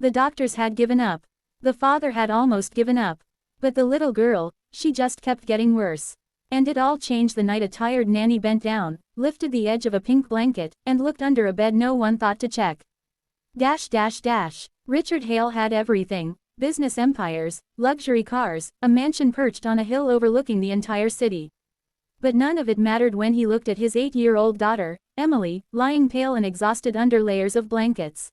The doctors had given up. The father had almost given up. But the little girl, she just kept getting worse. And it all changed the night a tired nanny bent down, lifted the edge of a pink blanket, and looked under a bed no one thought to check. Richard Hale had everything: business empires, luxury cars, a mansion perched on a hill overlooking the entire city. But none of it mattered when he looked at his 8-year-old daughter, Emily, lying pale and exhausted under layers of blankets.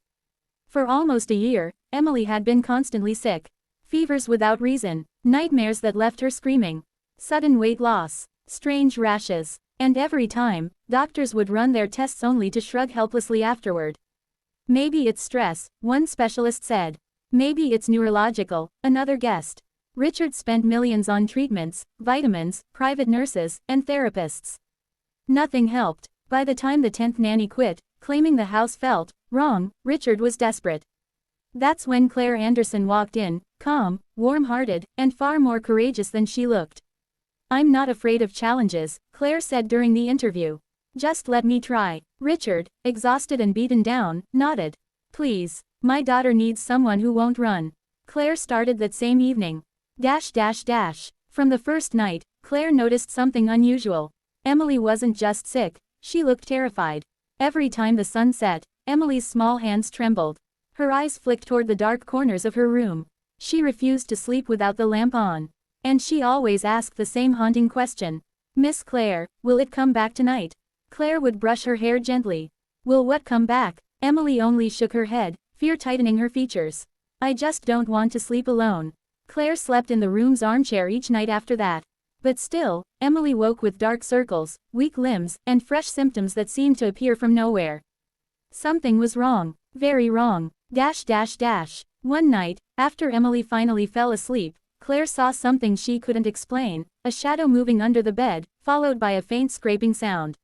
For almost a year, Emily had been constantly sick. Fevers without reason, nightmares that left her screaming, sudden weight loss, strange rashes, and every time, doctors would run their tests only to shrug helplessly afterward. Maybe it's stress, one specialist said. Maybe it's neurological, another guessed. Richard spent millions on treatments, vitamins, private nurses, and therapists. Nothing helped. By the time the 10th nanny quit, claiming the house felt wrong, Richard was desperate. That's when Claire Anderson walked in, calm, warm-hearted, and far more courageous than she looked. "I'm not afraid of challenges," Claire said during the interview. "Just let me try." Richard, exhausted and beaten down, nodded. "Please, my daughter needs someone who won't run." Claire started that same evening. From the first night, Claire noticed something unusual. Emily wasn't just sick, she looked terrified. Every time the sun set, Emily's small hands trembled. Her eyes flicked toward the dark corners of her room. She refused to sleep without the lamp on. And she always asked the same haunting question. "Miss Claire, will it come back tonight?" Claire would brush her hair gently. "Will what come back?" Emily only shook her head, fear tightening her features. "I just don't want to sleep alone." Claire slept in the room's armchair each night after that. But still, Emily woke with dark circles, weak limbs, and fresh symptoms that seemed to appear from nowhere. Something was wrong. Very wrong. One night, after Emily finally fell asleep, Claire saw something she couldn't explain, a shadow moving under the bed, followed by a faint scraping sound.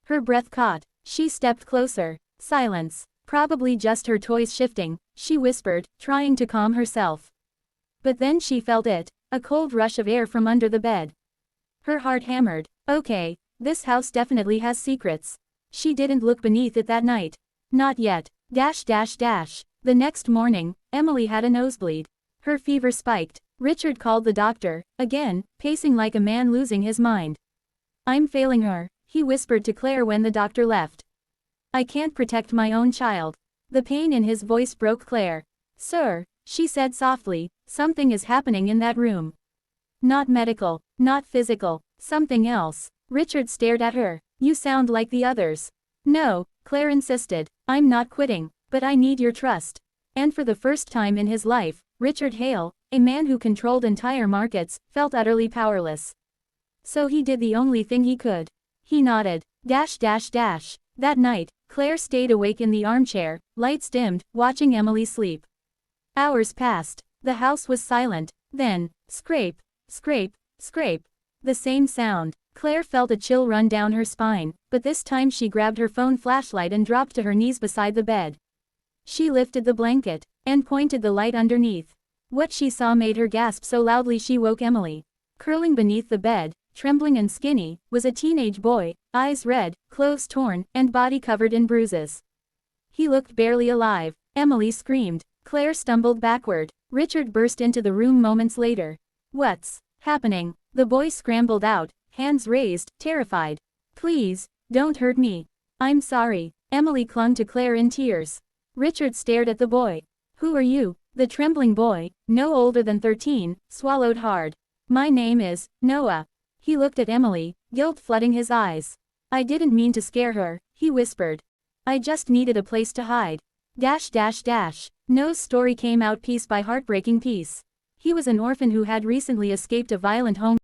Her breath caught. She stepped closer. Silence. Probably just her toys shifting, she whispered, trying to calm herself. But then she felt it, a cold rush of air from under the bed. Her heart hammered. Okay, this house definitely has secrets. She didn't look beneath it that night. Not yet. The next morning, Emily had a nosebleed. Her fever spiked. Richard called the doctor, again, pacing like a man losing his mind. "I'm failing her," he whispered to Claire when the doctor left. "I can't protect my own child." The pain in his voice broke Claire. "Sir," she said softly, "something is happening in that room. Not medical, not physical, something else." Richard stared at her. "You sound like the others." "No," Claire insisted, "I'm not quitting, but I need your trust." And for the first time in his life, Richard Hale, a man who controlled entire markets, felt utterly powerless. So he did the only thing he could. He nodded. That night, Claire stayed awake in the armchair, lights dimmed, watching Emily sleep. Hours passed. The house was silent. Then, scrape, scrape, scrape. The same sound. Claire felt a chill run down her spine, but this time she grabbed her phone flashlight and dropped to her knees beside the bed. She lifted the blanket, and pointed the light underneath. What she saw made her gasp so loudly she woke Emily. Curling beneath the bed, trembling and skinny, was a teenage boy, eyes red, clothes torn, and body covered in bruises. He looked barely alive. Emily screamed. Claire stumbled backward. Richard burst into the room moments later. "What's happening?" The boy scrambled out, hands raised, terrified. "Please, don't hurt me. I'm sorry." Emily clung to Claire in tears. Richard stared at the boy. "Who are you?" The trembling boy, no older than 13, swallowed hard. "My name is Noah." He looked at Emily, guilt flooding his eyes. "I didn't mean to scare her," he whispered. "I just needed a place to hide." Noah's story came out piece by heartbreaking piece. He was an orphan who had recently escaped a violent home